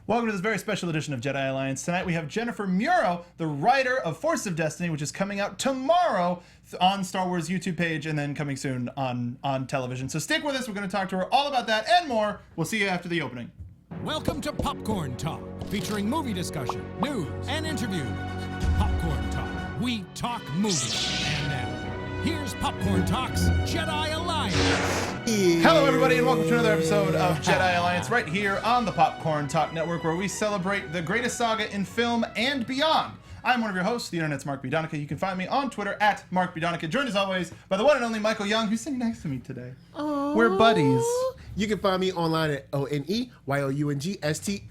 Welcome to this very special edition of Jedi Alliance. Tonight we have Jennifer Muro, the writer of Forces of Destiny, which is coming out tomorrow on Star Wars YouTube page and then coming soon on television. So stick with us. We're going to talk to her all about that and more. We'll see you after the opening. Welcome to Popcorn Talk, featuring movie discussion, news, and interviews. Popcorn Talk. We talk movies. And now, here's Popcorn Talk's Jedi Alliance. Hello, everybody, and welcome to another episode of Jedi Alliance right here on the Popcorn Talk Network, where we celebrate the greatest saga in film and beyond. I'm one of your hosts, the internet's Mark Donica. You can find me on Twitter at Mark Donica. Joined as always by the one and only Michael Young, who's sitting next to me today. Aww. We're buddies. You can find me online at ONEYOUNGSTA.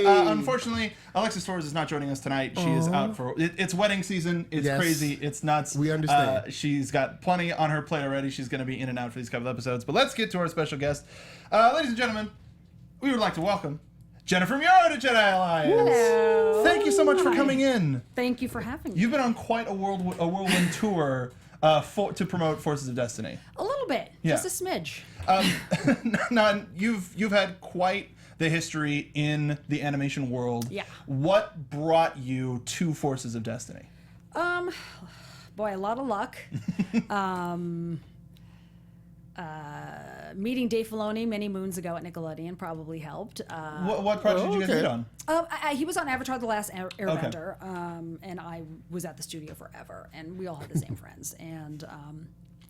Unfortunately, Alexis Torres is not joining us tonight. She is out for it's wedding season. It's crazy. It's nuts. We understand. She's got plenty on her plate already. She's going to be in and out for these couple episodes. But let's get to our special guest. Ladies and gentlemen, we would like to welcome Jennifer Muro to Jedi Alliance. Hello. Thank you so much for coming in. Thank you for having me. You've been on quite a whirlwind tour to promote Forces of Destiny. A little bit, Yeah. just a smidge. Now, you've had quite the history in the animation world. Yeah. What brought you to Forces of Destiny? Boy, a lot of luck. Meeting Dave Filoni many moons ago at Nickelodeon probably helped. What project did you guys meet on? He was on Avatar: The Last Airbender, and I was at the studio forever, and we all had the same friends. And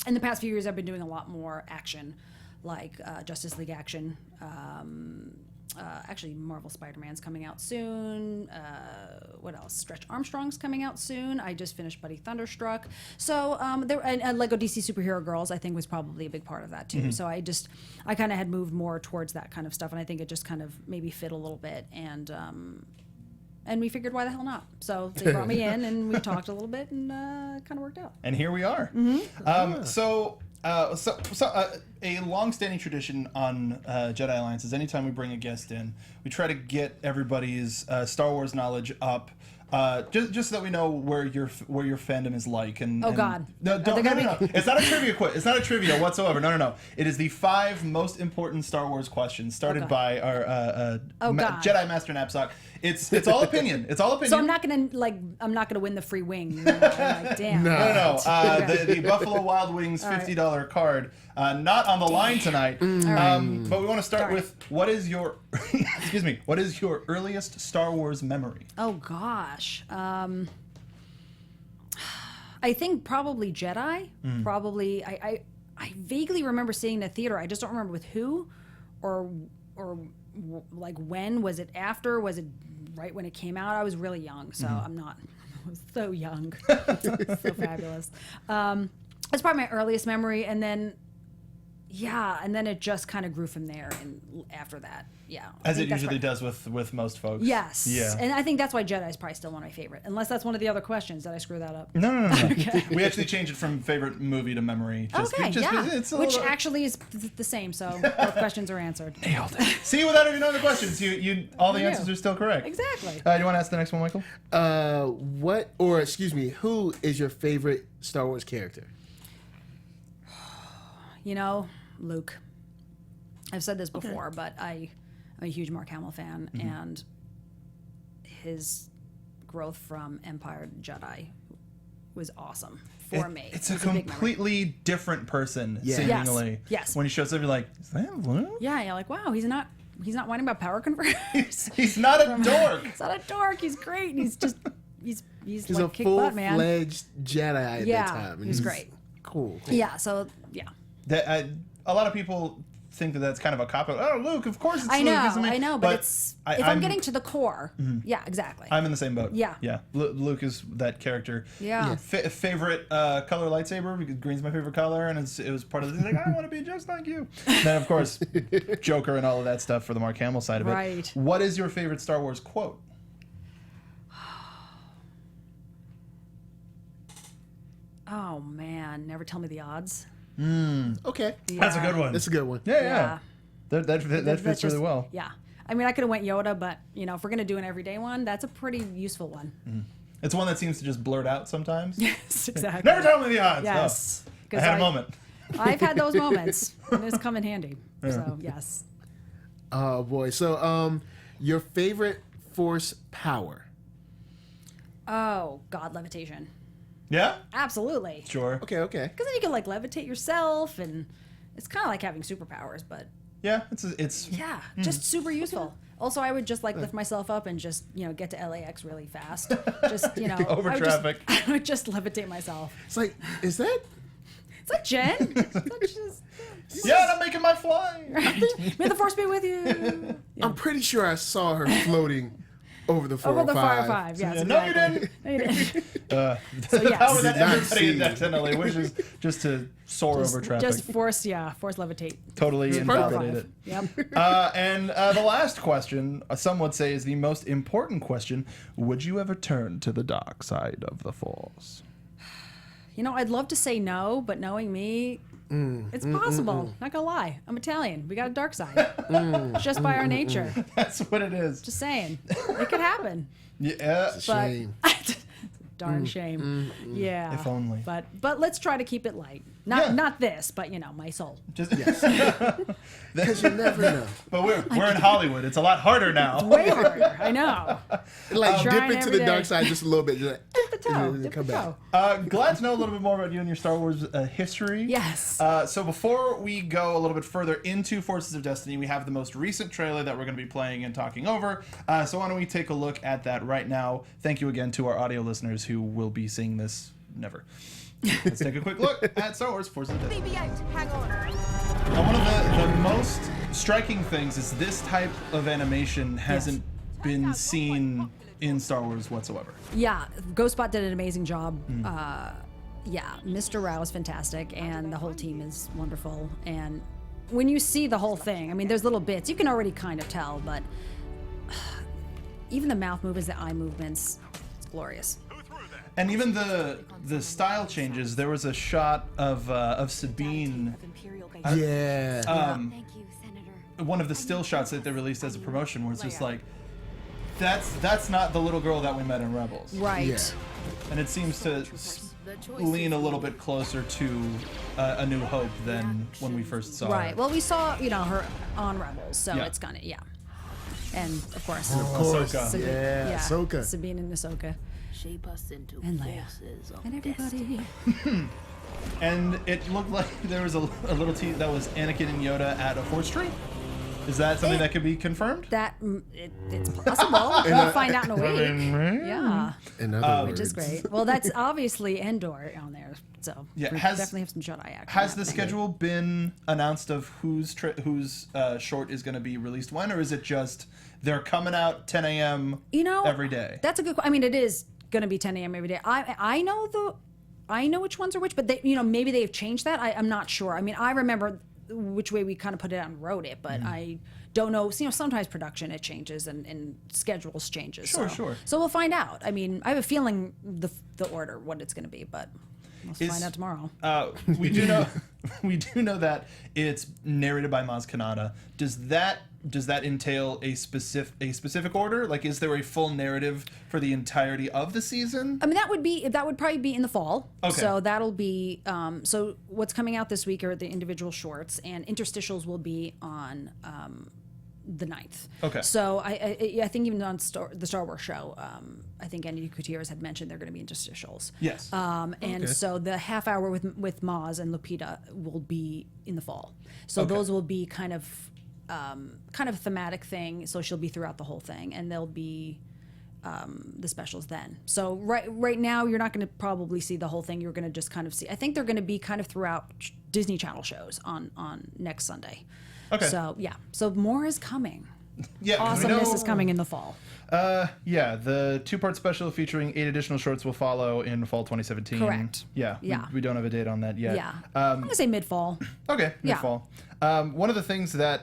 in the past few years, I've been doing a lot more action, like Justice League action. Actually, Marvel Spider-Man's coming out soon. What else? Stretch Armstrong's coming out soon. I just finished Buddy Thunderstruck. So and Lego DC Superhero Girls, I think, was probably a big part of that too. Mm-hmm. So I kind of had moved more towards that kind of stuff, and I think it just kind of maybe fit a little bit. And we figured, why the hell not? So they brought me in, and we talked a little bit, and it kind of worked out. And here we are. Mm-hmm. So a long-standing tradition on Jedi Alliance is anytime we bring a guest in, we try to get everybody's Star Wars knowledge up, just so that we know where your fandom is like. And God! No. It's not a trivia quiz. It's not a trivia whatsoever. No. It is the 5 most important Star Wars questions started by our Jedi Master Knapsack. It's all opinion. It's all opinion. So I'm not gonna win the free wing. You know? Like, damn. No. The Buffalo Wild Wings $50 card, not on the line tonight. But we want to start with what is your what is your earliest Star Wars memory? Oh gosh. I think probably Jedi. Probably I vaguely remember seeing the theater. I just don't remember with who or like when. Was it after? Was it right when it came out? I was really young, so I was so young. So fabulous. That's probably my earliest memory, and then it just kind of grew from there, and after that, as it usually does with most folks. Yes. Yeah. And I think that's why Jedi is probably still one of my favorite, unless that's one of the other questions. Did I screw that up? No. Okay. We actually changed it from favorite movie to memory. Which actually is the same, so both questions are answered. Nailed it. See, without even knowing the questions, all the answers are still correct. Exactly. Do you want to ask the next one, Michael? Who is your favorite Star Wars character? Luke. I've said this before, but I'm a huge Mark Hamill fan, and his growth from Empire to Jedi was awesome for me. It's a completely different person, seemingly. Yes. When he shows up, you're like, is that Luke? Yeah, you're like, wow, he's not whining about power converters. He's not a dork. He's not a dork. He's great. And he's like a kick butt, man. full-fledged Jedi at that time. And he was great. Cool. Yeah. So yeah. A lot of people think that that's kind of a cop out. Oh, Luke, of course it's Luke. I know, but if I'm getting to the core, yeah, exactly. I'm in the same boat. Yeah. Luke is that character. Yeah. Favorite color lightsaber, because green's my favorite color, and it was part of the thing, like, I want to be just like you. And then, of course, Joker and all of that stuff for the Mark Hamill side of it. Right. What is your favorite Star Wars quote? Oh, man. Never tell me the odds. Okay. Yeah. That's a good one. That's a good one. Yeah. That fits really well. Yeah. I mean, I could have went Yoda, but, if we're going to do an everyday one, that's a pretty useful one. It's one that seems to just blurt out sometimes. Yes, exactly. Never tell me the odds. Yes. I had a moment. I've had those moments, and it's come in handy. So, yes. Oh, boy. So, Your favorite Force power? Oh, God, levitation. Yeah? Absolutely. Sure. Okay. Because then you can like levitate yourself, and it's kind of like having superpowers, but Yeah, it's yeah, just super useful. Also, I would just like lift myself up and just get to LAX really fast. Just Over traffic. I would just levitate myself. It's like, is that? It's like Jen. That's just, Yeah, I'm making my fly. may the force be with you. I'm pretty sure I saw her floating over the 405. Over the 405. Yes, Yeah, no, you exactly. didn't. No, you didn't. The yes. power that Did not everybody in see. LA wishes just to soar over traffic. Just force levitate. Totally invalidate it. Yep. And the last question, some would say, is the most important question. Would you ever turn to the dark side of the Force? I'd love to say no, but knowing me, it's possible. Not gonna lie, I'm Italian. We got a dark side. It's just by our nature. That's what it is. Just saying, it could happen. Yeah. It's a shame. Darn shame. Yeah. If only. But let's try to keep it light. Not this, but my soul. Just, Because you never know. But we're in Hollywood. It's a lot harder now. Way harder. I know. Like dip Trying into every the dark day. side just a little bit. Just like, Dip the toe. and then Dip come the back. toe. Glad to know a little bit more about you and your Star Wars history. Yes. So before we go a little bit further into Forces of Destiny, we have the most recent trailer that we're going to be playing and talking over. So why don't we take a look at that right now? Thank you again to our audio listeners who will be seeing this never. Let's take a quick look at Star Wars Forces of Destiny. Hang on. Now, one of the most striking things is this type of animation hasn't been seen in Star Wars whatsoever. Yeah, Ghostbot did an amazing job. Yeah, Mr. Rao is fantastic, and the whole team is wonderful. And when you see the whole thing, I mean, there's little bits you can already kind of tell, but even the mouth movements, the eye movements, it's glorious. And even the style changes. There was a shot of Sabine. Yeah. Thank you, Senator. One of the still shots that they released as a promotion, where it's just like, that's not the little girl that we met in Rebels. Right. Yeah. And it seems to lean a little bit closer to A New Hope than when we first saw Right. her. Well, we saw, her on Rebels, so Yeah. it's kind of, And of course, Ahsoka. Sabine, Yeah, Ahsoka. Sabine and Ahsoka. Shape us into And Leia. forces of And everybody. And it looked like there was a little that was Anakin and Yoda at a Force tree. Is that something that could be confirmed? It's possible. We'll find out in a week. Yeah. In other words. Which is great. Well, that's obviously Endor on there, so Yeah, we definitely have some Jedi action. Has the happening. schedule been announced of whose short is going to be released when, or is it just they're coming out 10 a.m. every day? That's a good. I mean, it is going to be 10 a.m. every day. I know which ones are which, but maybe they've changed that. I'm not sure. I mean, I remember which way we kind of put it out and wrote it, but I don't know. Sometimes production it changes and schedules changes. Sure. So we'll find out. I mean, I have a feeling the order what it's going to be, but we'll find out tomorrow. We do know that it's narrated by Maz Kanata. Does that entail a specific order? Like, is there a full narrative for the entirety of the season? I mean, that would probably be in the fall. Okay. So that'll be so what's coming out this week are the individual shorts, and interstitials will be on the 9th. Okay. So I think even on the Star Wars show, I think Andy Gutierrez had mentioned they're going to be interstitials. Yes. And so the half hour with Maz and Lupita will be in the fall. So those will be kind of a thematic thing. So she'll be throughout the whole thing, and there'll be the specials then. So right now you're not going to probably see the whole thing. You're going to just kind of see. I think they're going to be kind of throughout Disney Channel shows on next Sunday. Okay. So yeah. So more is coming. Yeah. Awesomeness is coming in the fall. Yeah, the 2-part special featuring 8 additional shorts will follow in fall 2017. Correct. Yeah. Yeah. We don't have a date on that yet. Yeah. I'm going to say mid-fall. Okay, Yeah. mid-fall. One of the things that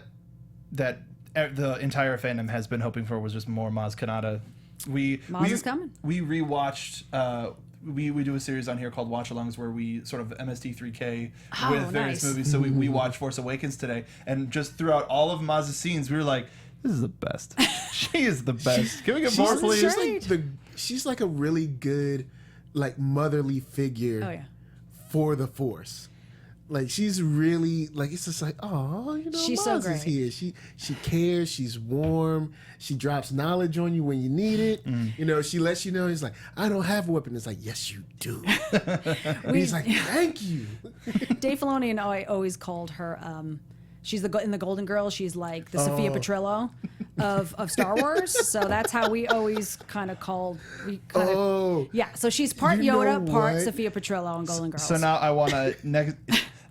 the entire fandom has been hoping for was just more Maz Kanata. Maz is coming. We rewatched. We do a series on here called Watch Alongs where we sort of MSD3K with various nice. movies. So we watched Force Awakens today, and just throughout all of Maz's scenes, we were like, "This is the best. She is the best. Can we get more, please?" She's like a really good, like motherly figure Oh yeah. for the Force. Like she's really like it's just like oh She's so Maz is great. here. She cares. She's warm. She drops knowledge on you when you need it. She lets you know. He's like I don't have a weapon. It's like yes you do. And he's like thank you. Dave Filoni and I always called her. She's in the Golden Girls. She's like the Sophia Petrillo of Star Wars. So that's how we always kind of called. Yeah. So she's part You know Yoda, part what? Sophia Petrillo on Golden Girls. So now I want to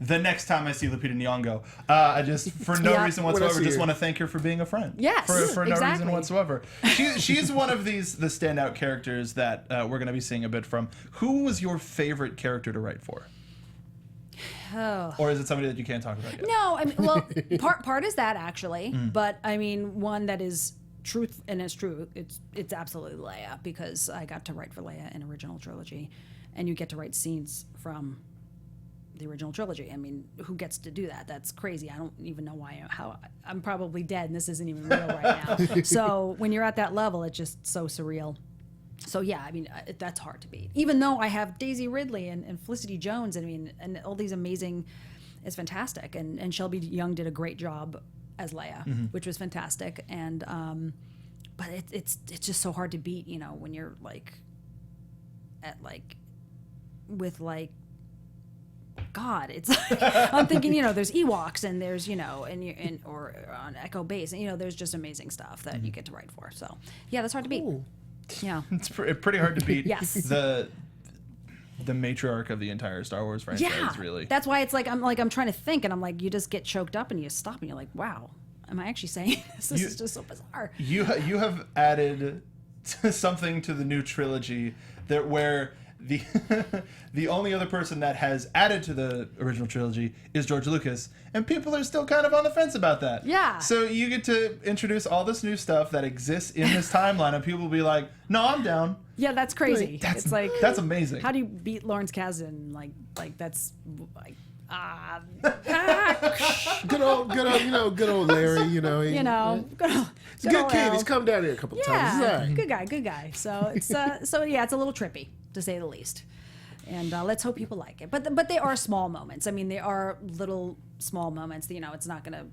the next time I see Lupita Nyong'o, I just for no Yeah. reason When I whatsoever see just her. want to thank her for being a friend. Yes, for no reason exactly. whatsoever. She's one of the standout characters that we're going to be seeing a bit from. Who was your favorite character to write for? Oh. Or is it somebody that you can't talk about yet? No, I mean, well, part is that actually, but I mean, one that is truth and is true. It's absolutely Leia because I got to write for Leia in original trilogy, and you get to write scenes from the original trilogy. I mean, who gets to do that? That's crazy. I don't even know how I'm probably dead, and this isn't even real right now. So when you're at that level, it's just so surreal. So yeah, I mean that's hard to beat. Even though I have Daisy Ridley and Felicity Jones, I mean, and all these amazing, it's fantastic. And Shelby Young did a great job as Leia, which was fantastic. And but it's just so hard to beat, when you're like at like with like God, it's like, I'm thinking, there's Ewoks and there's, or on Echo Base, and there's just amazing stuff that you get to write for. So yeah, that's hard to beat. Ooh. Yeah. It's pretty hard to beat. Yes. The matriarch of the entire Star Wars franchise, Yeah. really. That's why it's like I'm trying to think, and I'm like, you just get choked up and you stop and you're like, wow, am I actually saying this? This is just so bizarre. You have added something to the new trilogy where the the only other person that has added to the original trilogy is George Lucas, and people are still kind of on the fence about that. Yeah. So you get to introduce all this new stuff that exists in this timeline, and people will be like, "No, I'm down." Yeah, that's crazy. That's It's like that's amazing. how do you beat Lawrence Kasdan? Like that's like Good old Larry. good old He's a good kid. Al. He's come down here a couple times. He's all Yeah, right. good guy. So it's it's a little trippy to say the least. And let's hope people like it. But they are small moments. I mean, they are little small moments. It's not going to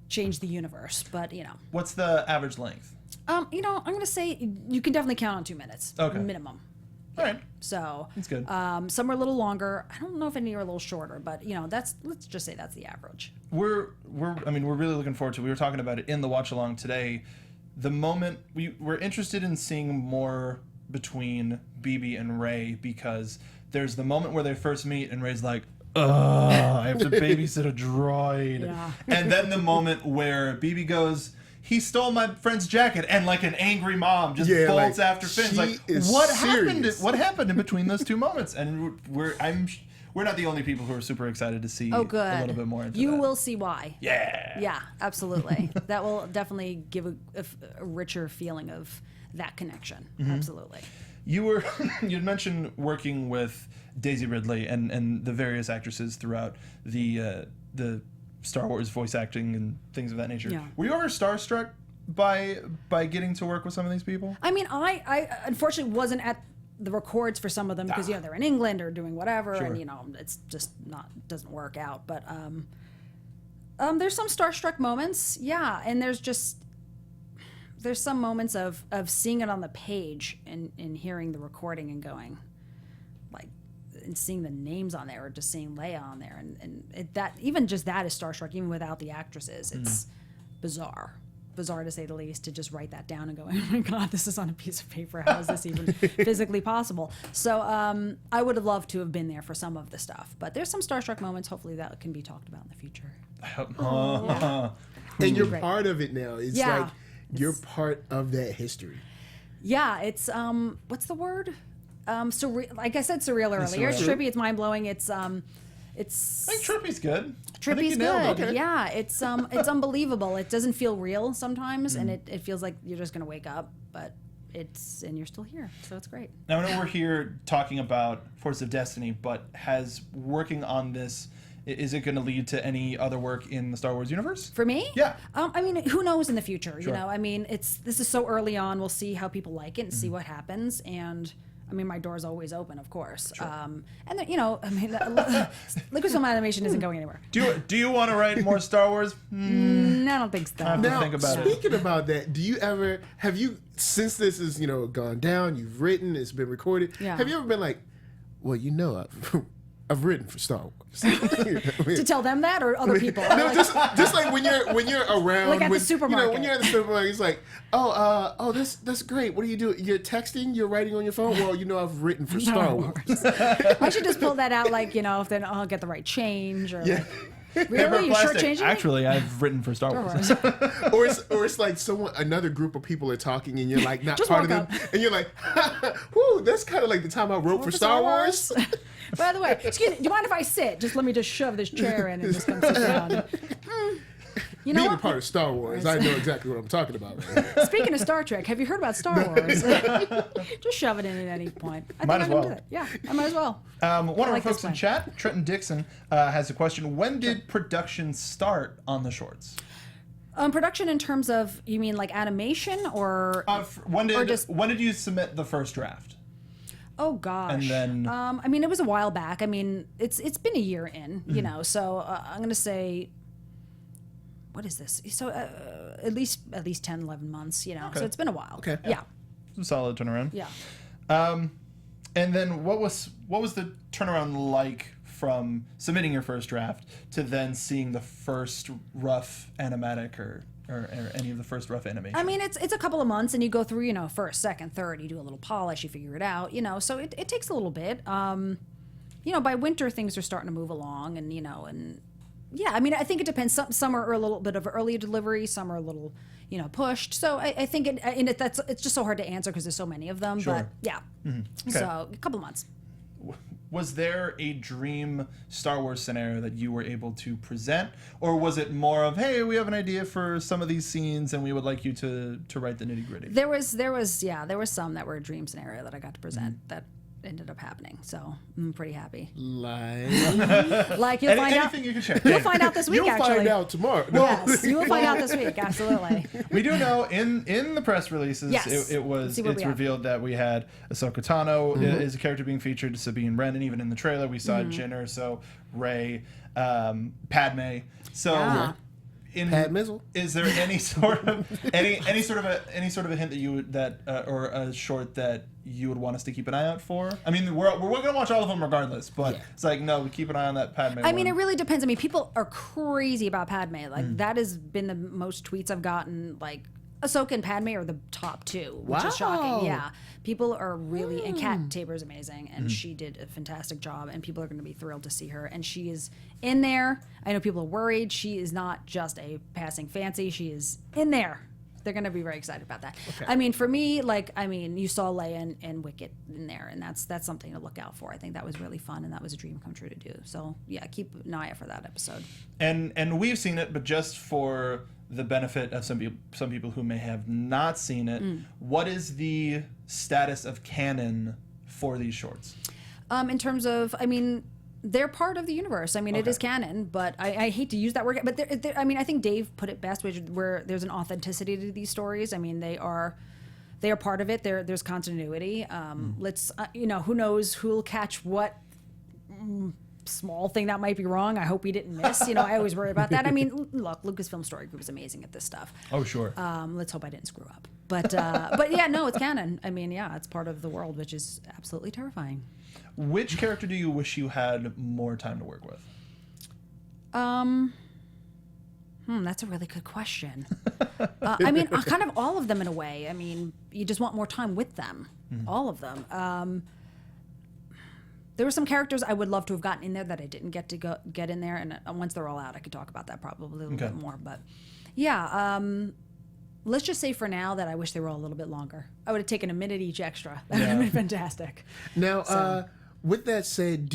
change the universe, but What's the average length? I'm going to say you can definitely count on 2 minutes minimum. All right. So That's good. Some are a little longer. I don't know if any are a little shorter, but let's just say that's the average. We're really looking forward to it. We were talking about it in the watch along today. The moment we're interested in seeing more between BB and Rey, because there's the moment where they first meet and Rey's like, I have to babysit a droid. Yeah. And then the moment where BB goes, he stole my friend's jacket, and like an angry mom just bolts like, after Finn's she like, is what serious. happened in between those two moments? And we're not the only people who are super excited to see Oh, good. a little bit more into You that. will see why. Yeah. Yeah, absolutely. That will definitely give a richer feeling of that connection. Absolutely. You'd mentioned working with Daisy Ridley and the various actresses throughout the Star Wars voice acting and things of that nature. Yeah. Were you ever starstruck by getting to work with some of these people? I mean, I unfortunately wasn't at the records for some of them because they're in England or doing whatever, Sure. and it's just doesn't work out. But there's some starstruck moments, yeah, and there's some moments of seeing it on the page and hearing the recording and going, like, and seeing the names on there or just seeing Leia on there, and that even just that is starstruck even without the actresses. It's bizarre to say the least, to just write that down and go, oh my God, this is on a piece of paper. How is this even physically possible? So I would have loved to have been there for some of the stuff, but there's some starstruck moments. Hopefully that can be talked about in the future. And you're Great. part of it now. It's Yeah. like you're part of that history. Yeah, it's what's the word? Surreal. Like I said, surreal earlier. It's surreal. trippy. It's mind blowing. It's I think Trippy's good. I think trippy's you nailed good. it. Yeah, it's unbelievable. It doesn't feel real sometimes, and it feels like you're just gonna wake up, but you're still here, so it's great. Now, I know we're here talking about Force of Destiny, but has working on this, is it going to lead to any other work in the Star Wars universe? For me? Yeah. I mean, who knows in the future? Sure. I mean, this is so early on. We'll see how people like it and see what happens. And I mean, my door's always open, of course. And then, you know, I mean, Lucasfilm Animation isn't going anywhere. Do you want to write more Star Wars? No, I don't think so. I have to Now, think about it. speaking about that, have you, since this is, gone down, you've written, it's been recorded, Yeah. have you ever been like, well, I've written for Star Wars. To tell them that or other people? No, just like when you're around, Like at the supermarket. when you're at the supermarket, it's like, oh, that's great. What do you do? You're texting, you're writing on your phone. Well, I've written for Star Wars. I should just pull that out, like, if then I'll get the right change or. Yeah. Like, Paper really, you plastic. shortchanging me? Actually, I've written for Star Wars. or it's like another group of people are talking and you're like not Just part of walk them, up. and you're like, whoo, that's kind of like the time I wrote for Star Wars. By the way, excuse me, do you mind if I sit? Let me just shove this chair in and just come sit down. You know Being a what? part of Star Wars, I know exactly what I'm talking about. Right? Speaking of Star Trek, have you heard about Star Wars? Just shove it in at any point. I Might think as I can well. do it. Yeah, I might as well. One of our like this folks in one. chat, Trenton Dixon, has a question. When did production start on the shorts? Production in terms of, you mean like animation or? When just- did you submit the first draft? Oh gosh. And then- I mean, it was a while back. I mean, it's been a year in, So I'm gonna say, what is this? So at least 10, 11 months, Okay. So it's been a while. Okay. Yeah. Some solid turnaround. Yeah. And then what was the turnaround like from submitting your first draft to then seeing the first rough animatic or any of the first rough animation? I mean, it's a couple of months, and you go through, first, second, third. You do a little polish, you figure it out, So it takes a little bit. By winter things are starting to move along, and yeah. I mean, I think it depends. Some are a little bit of early delivery, some are a little, pushed. So I think it's just so hard to answer because there's so many of them. Sure. But yeah, Okay. so a couple of months. Was there a dream Star Wars scenario that you were able to present, or was it more of, hey, we have an idea for some of these scenes and we would like you to write the nitty gritty? There was some that were a dream scenario that I got to present that ended up happening. So I'm pretty happy. Like you'll find out. Anything you can share. You'll find out this week. You'll actually. find out tomorrow. Yes, you will find out this week. Absolutely. We do know in the press releases, Yes. it's See what we have. revealed that we had Ahsoka Tano is a character being featured, Sabine Wren, and even in the trailer we saw Jyn Erso, Rey, Padme. So. Yeah. Pat Mizzle. Is there any sort of any sort of a hint that you would or a short that you would want us to keep an eye out for? I mean, we're gonna watch all of them regardless, but Yeah. it's like, no, keep an eye on that Padme. I mean, one. it really depends. I mean, people are crazy about Padme. Like that has been the most tweets I've gotten. Like Ahsoka and Padme are the top two, which is Wow. shocking. Yeah, people are really and Kat Tabor's amazing, and she did a fantastic job, and people are going to be thrilled to see her. And she is in there. I know people are worried. She is not just a passing fancy. She is in there. They're going to be very excited about that. Okay. I mean, for me, you saw Leia and Wicket in there, and that's something to look out for. I think that was really fun, and that was a dream come true to do. So yeah, keep an eye out for that episode. And we've seen it, but just for the benefit of some people who may have not seen it, what is the status of canon for these shorts? In terms of, I mean, they're part of the universe. I mean, it Okay. is canon, but I hate to use that word. But I mean, I think Dave put it best, where there's an authenticity to these stories. I mean, they are part of it. There's continuity. Let's, who knows who'll catch what small thing that might be wrong. I hope we didn't miss. I always worry about that. I mean, look, Lucasfilm Story Group is amazing at this stuff. Oh, sure. Let's hope I didn't screw up. But yeah, no, it's canon. I mean, yeah, it's part of the world, which is absolutely terrifying. Which character do you wish you had more time to work with? That's a really good question. I mean, kind of all of them in a way. I mean, you just want more time with them, all of them. There were some characters I would love to have gotten in there that I didn't get in there, and once they're all out, I could talk about that probably a little bit more. But yeah, let's just say for now that I wish they were all a little bit longer. I would have taken a minute each extra. That would have been fantastic. Now, with that said,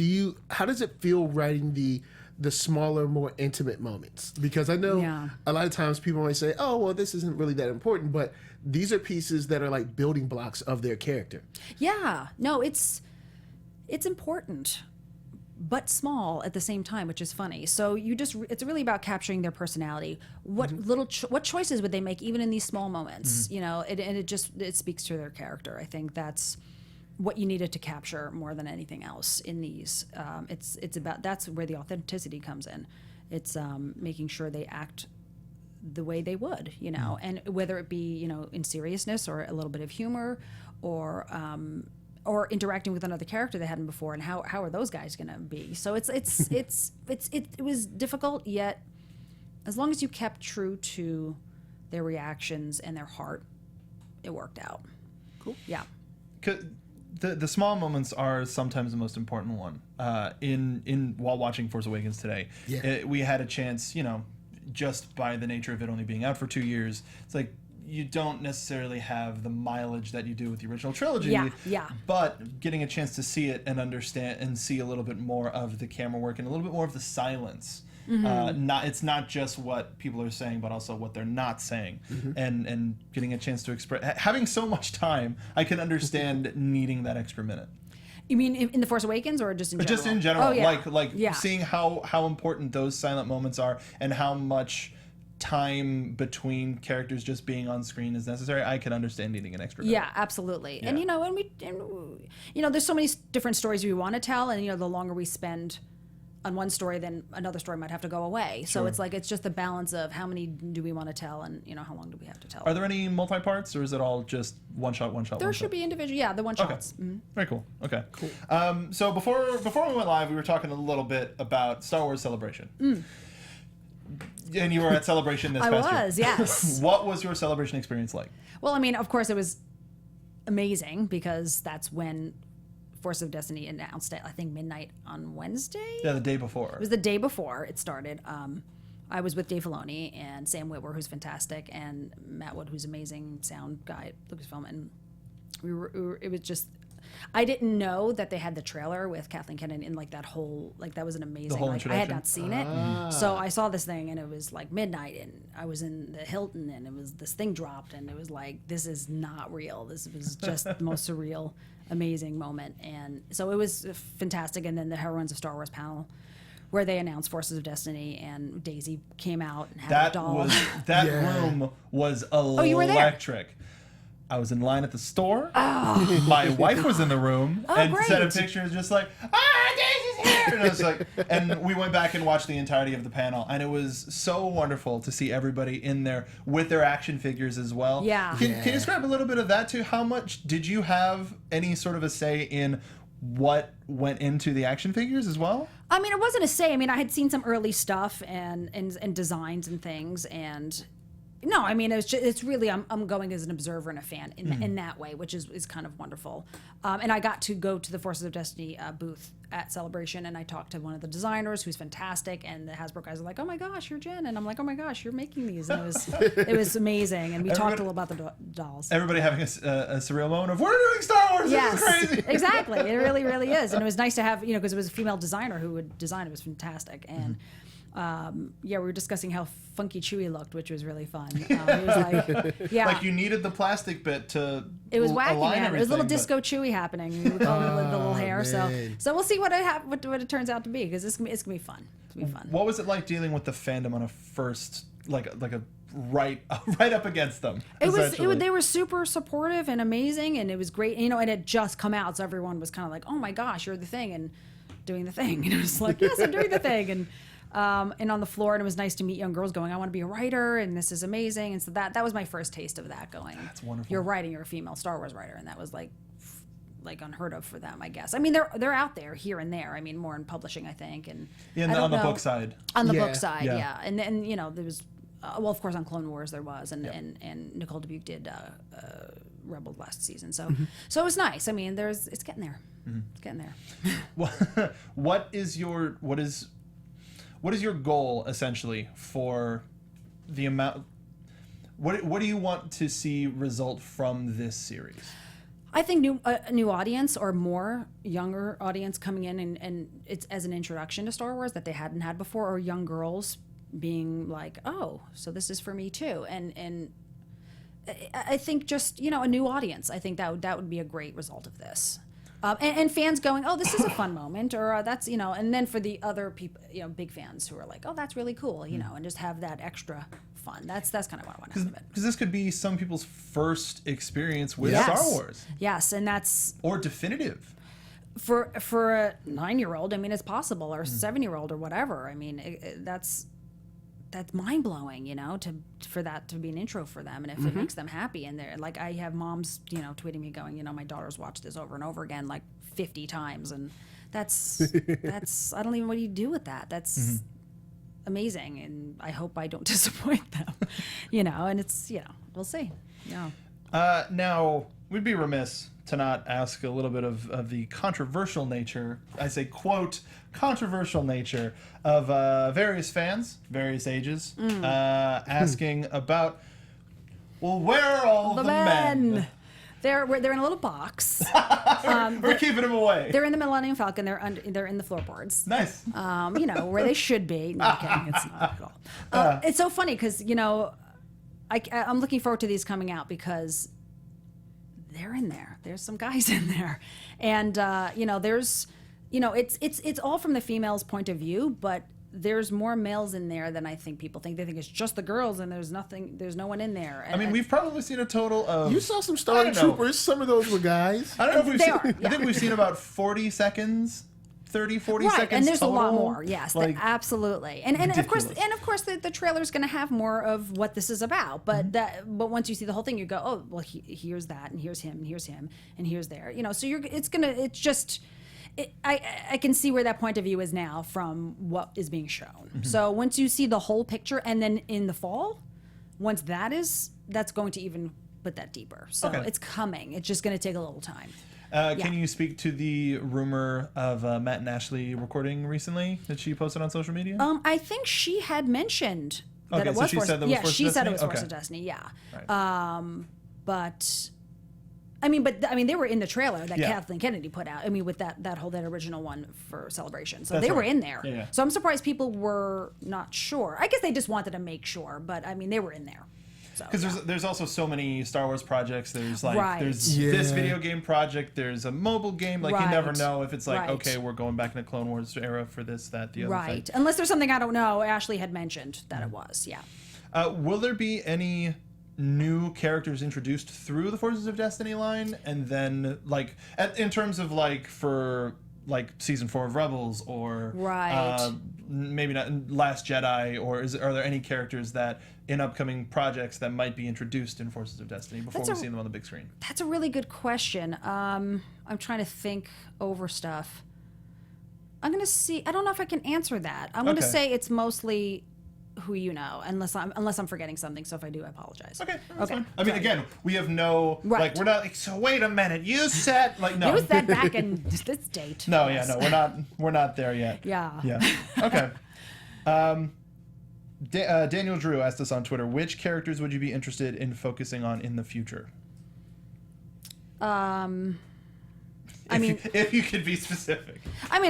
how does it feel writing the smaller, more intimate moments? Because I know a lot of times people might say, oh, well, this isn't really that important, but these are pieces that are like building blocks of their character. Yeah, no, it's important, but small at the same time, which is funny. So it's really about capturing their personality. What what choices would they make even in these small moments? And it speaks to their character. I think that's what you needed to capture more than anything else in these. It's about, that's where the authenticity comes in. It's making sure they act the way they would, you know, and whether it be, you know, in seriousness or a little bit of humor, or interacting with another character they hadn't before, and how are those guys going to be? So it was difficult, yet as long as you kept true to their reactions and their heart, it worked out. Cool. Yeah. The small moments are sometimes the most important one. In while watching Force Awakens today, we had a chance, you know, just by the nature of it only being out for 2 years, it's like you don't necessarily have the mileage that you do with the original trilogy. Yeah. But getting a chance to see it and understand and see a little bit more of the camera work and a little bit more of the silence. It's not just what people are saying, but also what they're not saying, and getting a chance to express. Having so much time, I can understand needing that extra minute. You mean in The Force Awakens, or just in general? Just in general, oh, yeah. Seeing how important those silent moments are and how much time between characters just being on screen is necessary. I can understand needing an extra minute. Yeah, absolutely. Yeah. And you know, there's so many different stories we want to tell, and you know, the longer we spend on one story, then another story might have to go away. So it's like, it's just the balance of how many do we want to tell, and you know, how long do we have to tell. Are there any multi-parts, or is it all just one shot? There should be individual, the one shots. Okay. Very cool. Okay. Cool. So before we went live, we were talking a little bit about Star Wars Celebration. And you were at Celebration this past year. I was, yes. What was your Celebration experience like? Well, I mean, of course it was amazing, because that's when Force of Destiny announced it, I think midnight on Wednesday? Yeah, the day before. It was the day before it started. I was with Dave Filoni and Sam Witwer, who's fantastic, and Matt Wood, who's amazing sound guy at Lucasfilm, and it was just, I didn't know that they had the trailer with Kathleen Kennedy in like that whole, like that was an amazing, whole like I had not seen it. So I saw this thing and it was like midnight and I was in the Hilton and it was, this thing dropped and it was like, this is not real. This was just the most surreal, amazing moment. And so it was fantastic. And then the Heroines of Star Wars panel, where they announced Forces of Destiny, and Daisy came out and had a doll. That room was electric. Oh, you were there? I was in line at the store. Oh, my wife was in the room and great. sent a picture, just like, Daisy's here! And I was like, and we went back and watched the entirety of the panel, and it was so wonderful to see everybody in there with their action figures as well. Yeah. Can you describe a little bit of that too? How much did you have any sort of a say in what went into the action figures as well? I mean, it wasn't a say. I mean, I had seen some early stuff and designs and things, and no, I mean, it's really, I'm going as an observer and a fan in that way, which is kind of wonderful. And I got to go to the Forces of Destiny booth at Celebration, and I talked to one of the designers who's fantastic, and the Hasbro guys are like, oh my gosh, you're Jen, and I'm like, oh my gosh, you're making these, and it was amazing, and we talked a little about the dolls. Everybody having a surreal moment of, we're doing Star Wars, yes, this is crazy. Exactly, it really, really is, and it was nice to have, because it was a female designer who would design it, was fantastic, and we were discussing how funky Chewie looked, which was really fun. It was like, like you needed the plastic bit to. It was wacky, man. There was a little but... disco Chewie happening. We would call it the little hair. Man. So we'll see what it turns out to be, because it's gonna be fun. It's gonna be fun. What was it like dealing with the fandom on a first, like a right up against them? They were super supportive and amazing, and it was great. And it had just come out, so everyone was kind of like, oh my gosh, you're the thing, and doing the thing. And it was like, yes, I'm doing the thing, and on the floor, and it was nice to meet young girls going, I want to be a writer, and this is amazing. And so that was my first taste of that, going, that's wonderful. You're a female Star Wars writer, and that was like unheard of for them, I guess. I mean, they're out there here and there. I mean, more in publishing, I think, and on the book side. On the book side, yeah. And then there was, well, of course, on Clone Wars there was, and Nicole Dubuque did Rebel last season, so so it was nice. I mean, it's getting there. It's getting there. What is your goal, essentially, for the amount? What do you want to see result from this series? I think a new audience, or more younger audience coming in, and it's as an introduction to Star Wars that they hadn't had before, or young girls being like, oh, so this is for me too. And I think just, a new audience. I think that would be a great result of this. And fans going, oh, this is a fun moment, or that's, and then for the other people, big fans who are like, oh, that's really cool, and just have that extra fun. That's kind of what I want out of it. Because this could be some people's first experience with Yes. Star Wars. Yes, and that's Or definitive. for a 9-year-old. I mean, it's possible, or 7-year-old, or whatever. I mean, that's mind blowing, you know, for that to be an intro for them, and if it makes them happy, and they're like, I have moms, you know, tweeting me going, you know, my daughter's watched this over and over again, like 50 times, and that's I don't even know what do you do with that. That's amazing, and I hope I don't disappoint them, you know. And it's, you know, we'll see. Yeah. Now, we'd be remiss to not ask a little bit of the controversial nature, I say, quote, controversial nature of various fans, various ages, asking about, well, where are all the men? They're in a little box. We're keeping them away. They're in the Millennium Falcon. They're in the floorboards. Nice. You know, where they should be. No, I'm kidding. It's not at all. It's so funny because, you know, I'm looking forward to these coming out because they're in there. There's some guys in there, and you know, there's, you know, it's all from the female's point of view, but there's more males in there than I think people think. They think it's just the girls, and there's no one in there. And I mean, we've probably seen a total of... You saw some stormtroopers. Some of those were guys. I don't know if we've They seen... are, yeah. I think we've seen about 40 seconds, 30, 40 right, seconds and there's total. a lot more. Yes, Like, absolutely. And of course, the trailer's going to have more of what this is about. But but once you see the whole thing, you go, oh, well, here's that, and here's him, and here's him, and here's there. You know, so I can see where that point of view is now from what is being shown. So once you see the whole picture, and then in the fall, once that's going to even put that deeper. So it's coming. It's just going to take a little time. Can you speak to the rumor of Matt and Ashley recording recently that she posted on social media? I think she had mentioned that it so was she Force. said that was Yeah, Force of she said Destiny? it was Force Okay. of Destiny. Yeah. Right. But I mean, they were in the trailer that Yeah. Kathleen Kennedy put out. I mean, with that original one for Celebration. So That's they were right. in there. Yeah. So I'm surprised people were not sure. I guess they just wanted to make sure, but I mean, they were in there. Because there's also so many Star Wars projects. There's like Right. there's this video game project. There's a mobile game. Like you never Right. know if it's like, Right. okay, we're going back in the Clone Wars era for this, that, the other Right. thing. Unless there's something I don't know. Ashley had mentioned that it was. Yeah. Will there be any new characters introduced through the Forces of Destiny line, and then like in terms of like for like season 4 of Rebels or Right. Maybe not Last Jedi, or are there any characters that in upcoming projects that might be introduced in Forces of Destiny before we see them on the big screen? That's a really good question. I'm trying to think over stuff. I'm gonna see. I don't know if I can answer that. I'm gonna Okay. say it's mostly who you know, unless I'm forgetting something. So if I do, I apologize. Okay, that's Okay. fine. I mean, again, we have no Right. like we're not like, so wait a minute, you said like no. It was that back in this date. No, Yes. yeah, no, we're not there yet. Yeah. Yeah. Okay. Daniel Drew asked us on Twitter, which characters would you be interested in focusing on in the future? If you could be specific. I'd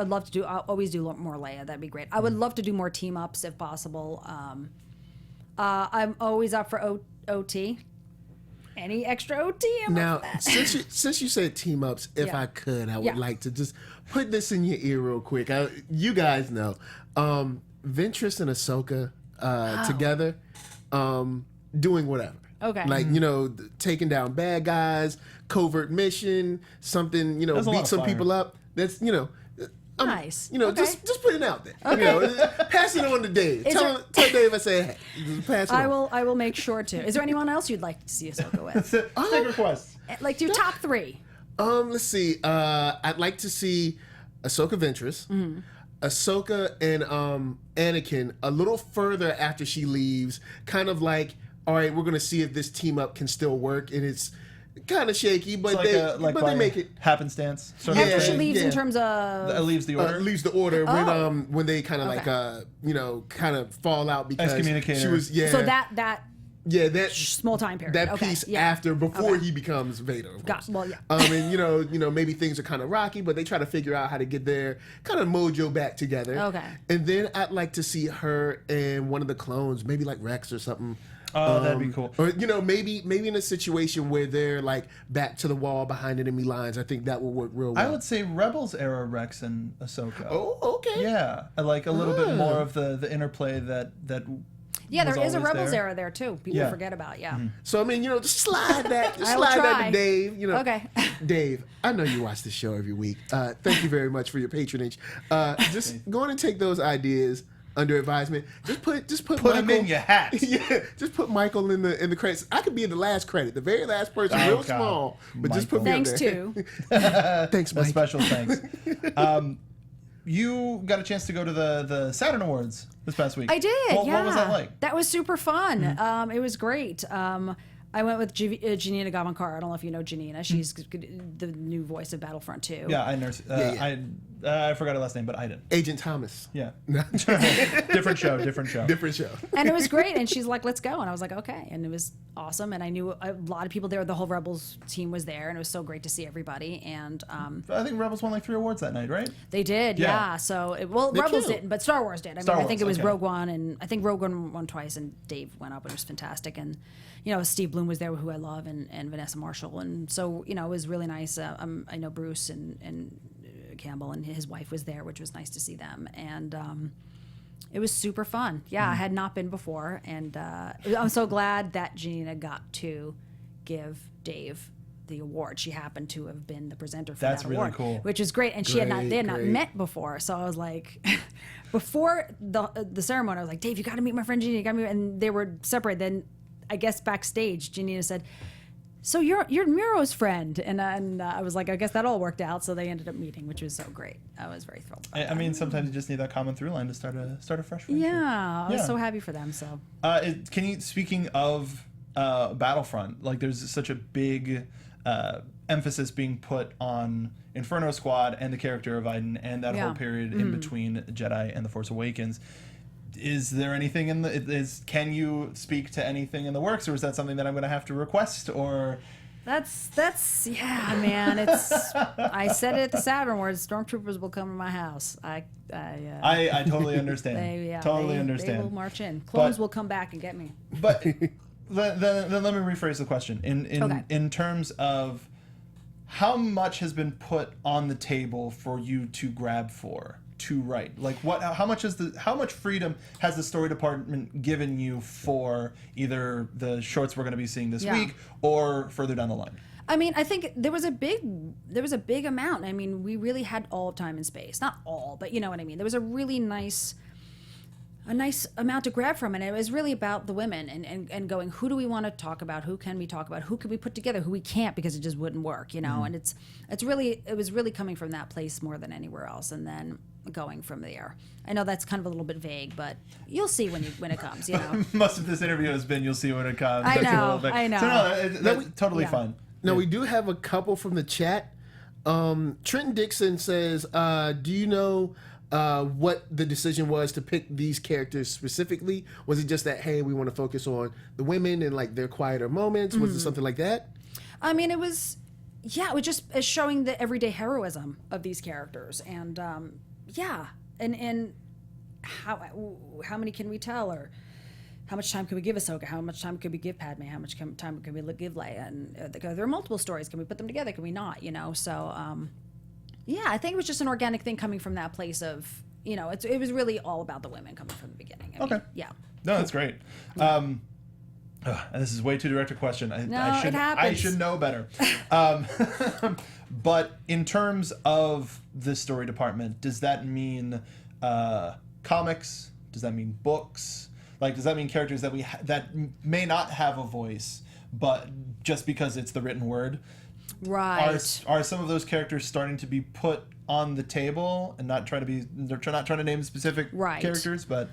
love to do. I'll always do more Leia. That'd be great. I would love to do more team ups if possible. I'm always up for OT. Any extra OT? Now, since you said team ups, if Yeah. I could, I would Yeah. like to just put this in your ear real quick. You guys know, Ventress and Ahsoka together, doing whatever. Okay. Like, you know, taking down bad guys, covert mission, something, you know, There's a lot beat of some fire. people up. That's, you know, Nice. You know, Okay. just put it out there. You know, pass it on to Dave. Tell Dave I say, hey, just pass it on. I will make sure to. Is there anyone else you'd like to see Ahsoka with? Take requests. Like your top 3. Let's see. I'd like to see Ahsoka Ventress, Ahsoka and Anakin a little further after she leaves. Kind of like, all right, we're gonna see if this team up can still work, and it's kind of shaky, but they make it happenstance. Sort Yeah. of After she thing. leaves yeah. in terms of. Leaves the order. leaves the order when they kind of Okay. kind of fall out because Excommunicator. she was So that that small time period. that Okay, piece yeah. after before Okay. he becomes Vader. Of course. Well, yeah. And you know maybe things are kind of rocky, but they try to figure out how to get their kind of mojo back together. Okay. And then I'd like to see her and one of the clones, maybe like Rex or something. Oh, that'd be cool. Or maybe in a situation where they're like back to the wall behind enemy lines. I think that will work real well. I would say Rebels era Rex and Ahsoka. Oh, okay. Yeah, I like a little bit more of the interplay that Yeah, there is a always Rebels there. era there too. People forget about. Yeah. So I mean, just slide that I will try. to Dave. Okay. Dave, I know you watch this show every week. Thank you very much for your patronage. Just go on and take those ideas under advisement. Just put Put Michael, him in your hat. Yeah, just put Michael in the credits. I could be in the last credit, the very last person, real God. small, but just put me Thanks up there. too. Thanks, A Mike. special thanks. You got a chance to go to the Saturn Awards this past week. I did. What Yeah. was that like? That was super fun. It was great. I went with Janina Gavankar. I don't know if you know Janina. She's the new voice of Battlefront 2. Yeah, I nurse. I forgot her last name, but I did. Agent Thomas. Yeah. Different show. Different show. And it was great. And she's like, let's go. And I was like, okay. And it was awesome. And I knew a lot of people there. The whole Rebels team was there. And it was so great to see everybody. And I think Rebels won like 3 awards that night, right? they did. Yeah. Yeah. So, Rebels killed. didn't, but Star Wars did. I Star mean, I think it Wars, was okay. Rogue One. And I think Rogue One won twice. And Dave went up. And it was fantastic. And, Steve Bloom was there, who I love, and Vanessa Marshall. And so, it was really nice. I know Bruce and Campbell and his wife was there, which was nice to see them. And it was super fun. Yeah, I had not been before. And I'm so glad that Janina got to give Dave the award. She happened to have been the presenter for That's that really award, cool. which is great. And they had not Great. met before. So I was like, before the ceremony, I was like, Dave, you got to meet my friend Janina. You got to meet. And they were separated. Then I guess backstage, Janina said, so you're Muro's friend, and I was like, I guess that all worked out. So they ended up meeting, which was so great. I was very thrilled. I mean, sometimes you just need that common through line to start a fresh friendship. Yeah, I was Yeah. so happy for them. So Can you, speaking of Battlefront, like there's such a big emphasis being put on Inferno Squad and the character of Iden and that whole period in between Jedi and The Force Awakens. Is there anything can you speak to anything in the works, or is that something that I'm going to have to request, or? that's yeah, man. It's I said it at the Saturn Awards. Stormtroopers will come to my house. I totally understand. They understand. will march in. Clones But- will come back and get me. But then let me rephrase the question. In terms of how much has been put on the table for you to grab for to write, like how much freedom has the story department given you for either the shorts we're going to be seeing this week or further down the line? I mean, I think there was a big amount. I mean, we really had all of time and space. Not all, but you know what I mean. There was a really nice amount to grab from, and it was really about the women and going, who do we want to talk about? Who can we talk about? Who can we put together? Who we can't, because it just wouldn't work, And it was really coming from that place more than anywhere else, and then going from there. I know that's kind of a little bit vague, but you'll see when it comes, Most of this interview has been you'll see when it comes. I That's a know, little bit- I know. So no, that's totally fine. Now, we do have a couple from the chat. Trenton Dixon says, do you know what the decision was to pick these characters specifically? Was it just that, hey, we want to focus on the women and like their quieter moments? Was it something like that? I mean, it was just showing the everyday heroism of these characters, and and how many can we tell, or how much time can we give Ahsoka? How much time can we give Padme? How much time can we give Leia? And there are multiple stories. Can we put them together? Can we not? So I think it was just an organic thing coming from that place of it was really all about the women coming from the beginning. I mean, yeah. No, that's great. And this is way too direct a question. It I happens. should know better. But in terms of the story department, does that mean comics? Does that mean books? Like, does that mean characters that that may not have a voice, but just because it's the written word? Right. Are some of those characters starting to be put on the table and not trying to name specific characters, but?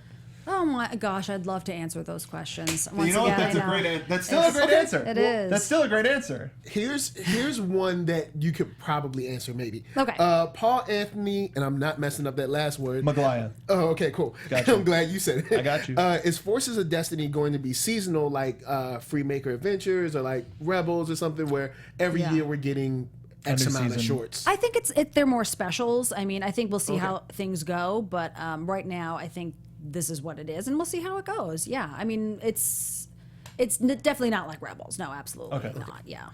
Oh my gosh, I'd love to answer those questions. That's still a great answer. It is. That's still a great answer. Here's one that you could probably answer maybe. Okay. Paul Anthony, and I'm not messing up that last word. Maglaya. Oh, okay, cool. Gotcha. I'm glad you said it. I got you. Is Forces of Destiny going to be seasonal, like Freemaker Adventures or like Rebels or something, where every year we're getting X amount of shorts? I think they're more specials. I mean, I think we'll see how things go, but right now I think this is what it is, and we'll see how it goes. Yeah, I mean, it's definitely not like Rebels. No, absolutely not. Yeah.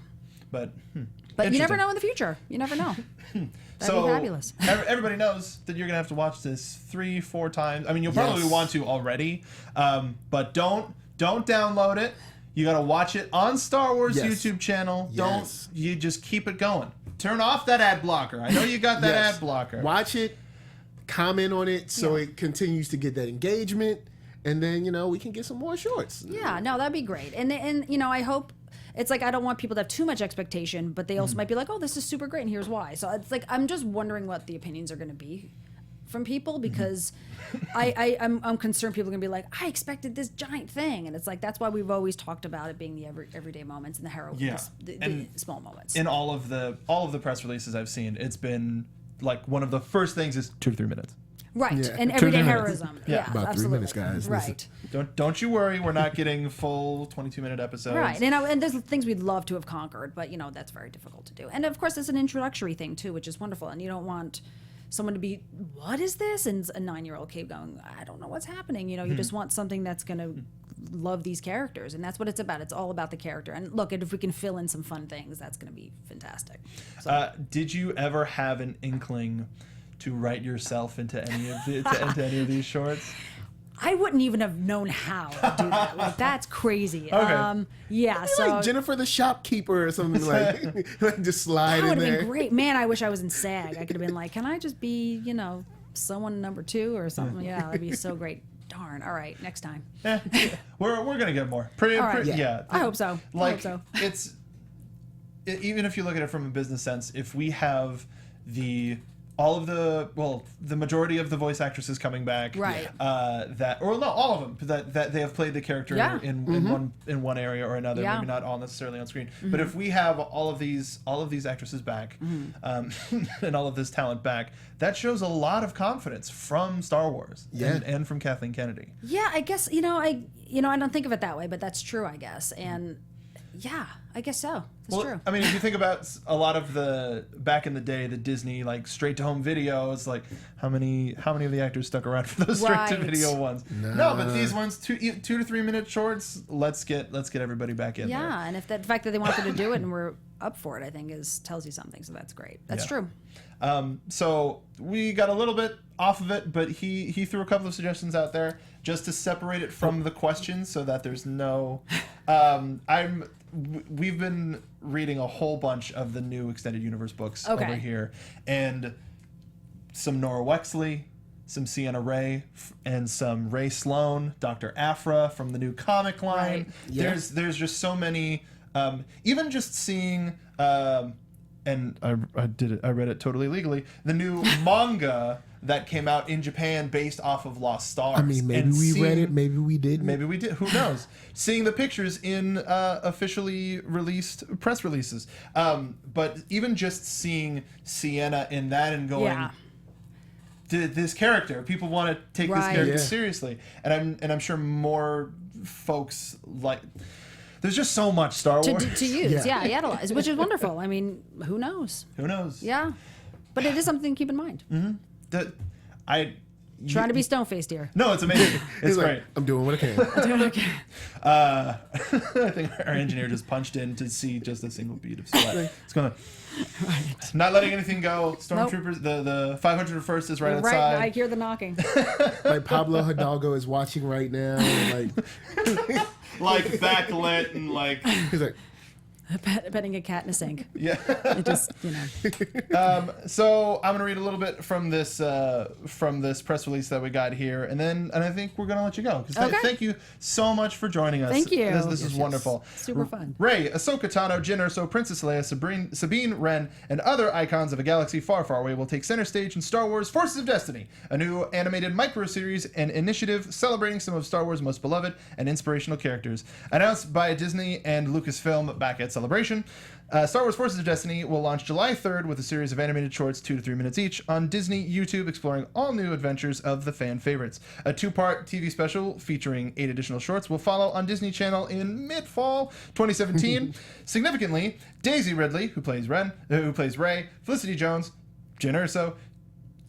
But But you never know in the future. You never know. That'd be fabulous. Everybody knows that you're gonna have to watch this 3-4 times. I mean, you'll probably want to already, but don't download it. You gotta watch it on Star Wars YouTube channel. You just keep it going. Turn off that ad blocker. I know you got that ad blocker. Watch it, comment on it, so it continues to get that engagement, and then we can get some more shorts. Yeah, no, that'd be great. And I hope. It's like I don't want people to have too much expectation, but they also might be like, "Oh, this is super great, and here's why." So it's like I'm just wondering what the opinions are going to be from people because I'm concerned people are going to be like, "I expected this giant thing," and it's like that's why we've always talked about it being the everyday moments and the heroics, the small moments. In all of the press releases I've seen, it's been like one of the first things is 2 to 3 minutes. Right, and everyday heroism. Yeah, about absolutely. 3 minutes, guys. Right. Don't you worry, we're not getting full 22-minute episodes. Right, and there's things we'd love to have conquered, but that's very difficult to do. And of course, it's an introductory thing too, which is wonderful. And you don't want someone to be, "What is this?" and a 9-year-old kid going, "I don't know what's happening." You just want something that's going to love these characters, and that's what it's about. It's all about the character. And look, if we can fill in some fun things, that's going to be fantastic. So. Did you ever have an inkling to write yourself into any of these shorts? I wouldn't even have known how to do that. Like that's crazy. Okay. Yeah. So like Jennifer the shopkeeper or something like just slide that in would have there. been great. Man, I wish I was in SAG. I could have been like, "Can I just be, someone number 2 or something?" Yeah, that'd be so great. Darn. All right, next time. We're gonna get more. All right. Yeah. I hope so. Like, I hope so. Even if you look at it from a business sense, if we have the majority of the voice actresses coming back, right? All of them that they have played the character in one area or another, maybe not all necessarily on screen. But if we have all of these actresses back, and all of this talent back, that shows a lot of confidence from Star Wars and from Kathleen Kennedy. Yeah, I guess I don't think of it that way, but that's true, I guess, and. Yeah, I guess so. That's true. I mean, if you think about a lot of back in the day, the Disney straight to home videos, how many of the actors stuck around for those straight to video ones? No, but these ones 2 to 3 minute shorts. Let's get everybody back in there. Yeah, and if the fact that they wanted to do it and we're up for it, I think tells you something. So that's great. That's true. So we got a little bit off of it, but he threw a couple of suggestions out there just to separate it from the questions so that there's no. We've been reading a whole bunch of the new Extended Universe books over here, and some Nora Wexley, some Sienna Ray, and some Ray Sloan, Dr. Aphra from the new comic line. Right. Yeah. There's just so many. Even just seeing, and I read it totally legally. The new manga that came out in Japan based off of Lost Stars. I mean, maybe we read it, maybe we didn't. Maybe we did. Who knows? Seeing the pictures in officially released press releases. But even just seeing Sienna in that and going, this character, people want to take this character seriously. And I'm sure more folks there's just so much Star Wars to use, utilize, which is wonderful. I mean, who knows? Who knows? Yeah, but it is something to keep in mind. Mm-hmm. Trying to be stone-faced here. No, it's amazing. It's great. I'm doing what I can. I think our engineer just punched in to see just a single bead of sweat. It's gonna. Not letting anything go. Stormtroopers. The 501st is right outside. I hear the knocking. Like Pablo Hidalgo is watching right now. Like backlit and he's like. Petting a cat in a sink. Yeah. It just, So I'm gonna read a little bit from this press release that we got here, and I think we're gonna let you go. Thank you so much for joining us. Thank you. This is wonderful. Super fun. Rey, Ahsoka Tano, Jyn Erso, Princess Leia, Sabine Wren, and other icons of a galaxy far, far away will take center stage in Star Wars: Forces of Destiny, a new animated micro-series and initiative celebrating some of Star Wars' most beloved and inspirational characters. Announced by Disney and Lucasfilm back at Celebration, Star Wars Forces of Destiny will launch July 3rd with a series of animated shorts 2 to 3 minutes each on Disney YouTube, exploring all new adventures of the fan favorites. A 2-part TV special featuring 8 additional shorts will follow on Disney Channel in mid-fall 2017. Significantly, Daisy Ridley, who plays Rey, Felicity Jones, Jyn Erso,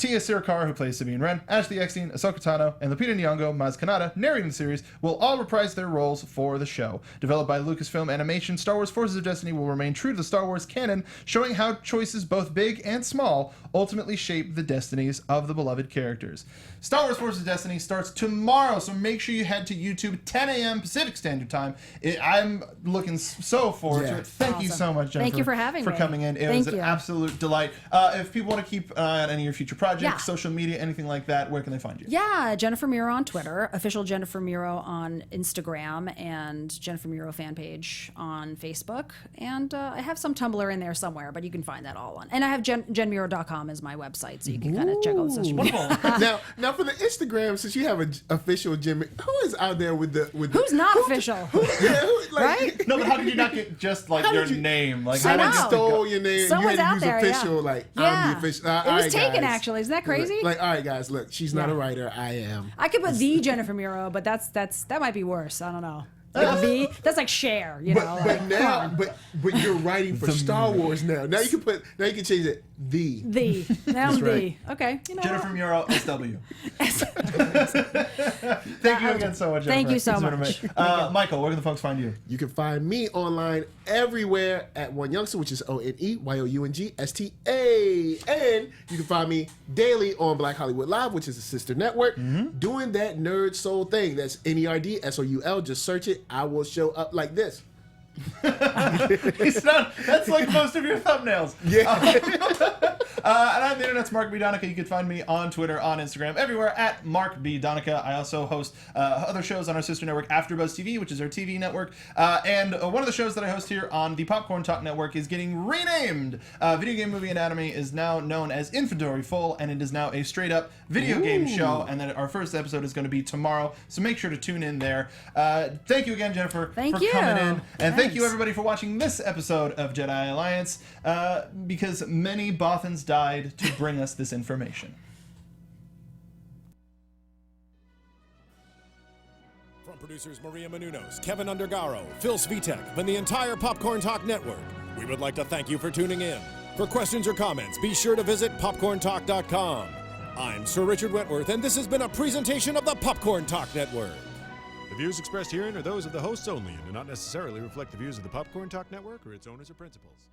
Tia Sirikar, who plays Sabine Wren, Ashley Eckstein, Ahsoka Tano, and Lupita Nyong'o, Maz Kanata, narrating the series, will all reprise their roles for the show. Developed by Lucasfilm Animation, Star Wars Forces of Destiny will remain true to the Star Wars canon, showing how choices both big and small ultimately shape the destinies of the beloved characters. Star Wars Forces of Destiny starts tomorrow, so make sure you head to YouTube 10 a.m. Pacific Standard Time. I'm looking so forward to it. Thank you so much, Jennifer. Thank you for having me. Coming in. It was an absolute delight. If people want to keep an eye on any of your future projects, social media, anything like that, where can they find you? Yeah, Jennifer Muro on Twitter, official Jennifer Muro on Instagram, and Jennifer Muro fan page on Facebook. And I have some Tumblr in there somewhere, but you can find that all on. And I have jenmuro.com as my website, so you can kind of check out the social media. Now for the Instagram, since you have an official Jen, who is out there with the who's not official? Right? No, but how did you not get just like your name? Like someone stole your name. Someone's you had to out use there, official. yeah. Like Yeah. I'm the official. It was taken actually. Isn't that crazy? Like all right, guys, look, she's not a writer. I am. I could put the Jennifer Muro, but that might be worse. I don't know. Like that's like Cher, you know. But now, but you're writing for Star Wars now. Now you can change it. Now I'm right. Okay, you know. Jennifer Muro, SW. Thank you again so much, Jennifer. Thank you so much. Michael, where can the folks find you? You can find me online everywhere at One Youngster, which is ONEYOUNGSTA. And you can find me daily on Black Hollywood Live, which is a sister network, doing that nerd soul thing. That's NERDSOUL. Just search it. I will show up like this. That's like most of your thumbnails. Yeah. And I'm the internet's Mark B. Donica. You can find me on Twitter, on Instagram, everywhere at Mark B. Donica. I also host other shows on our sister network, AfterBuzz TV, which is our TV network. And one of the shows that I host here on the Popcorn Talk Network is getting renamed. Video Game Movie Anatomy is now known as Inventory Full, and it is now a straight-up video game show. And then our first episode is going to be tomorrow, so make sure to tune in there. Thank you again, Jennifer, for coming in. And thank you, everybody, for watching this episode of Jedi Alliance, because many Bothans died to bring us this information. From producers Maria Menounos, Kevin Undergaro, Phil Svitek, and the entire Popcorn Talk Network, we would like to thank you for tuning in. For questions or comments, be sure to visit popcorntalk.com. I'm Sir Richard Wentworth, and this has been a presentation of the Popcorn Talk Network. The views expressed herein are those of the hosts only and do not necessarily reflect the views of the Popcorn Talk Network or its owners or principals.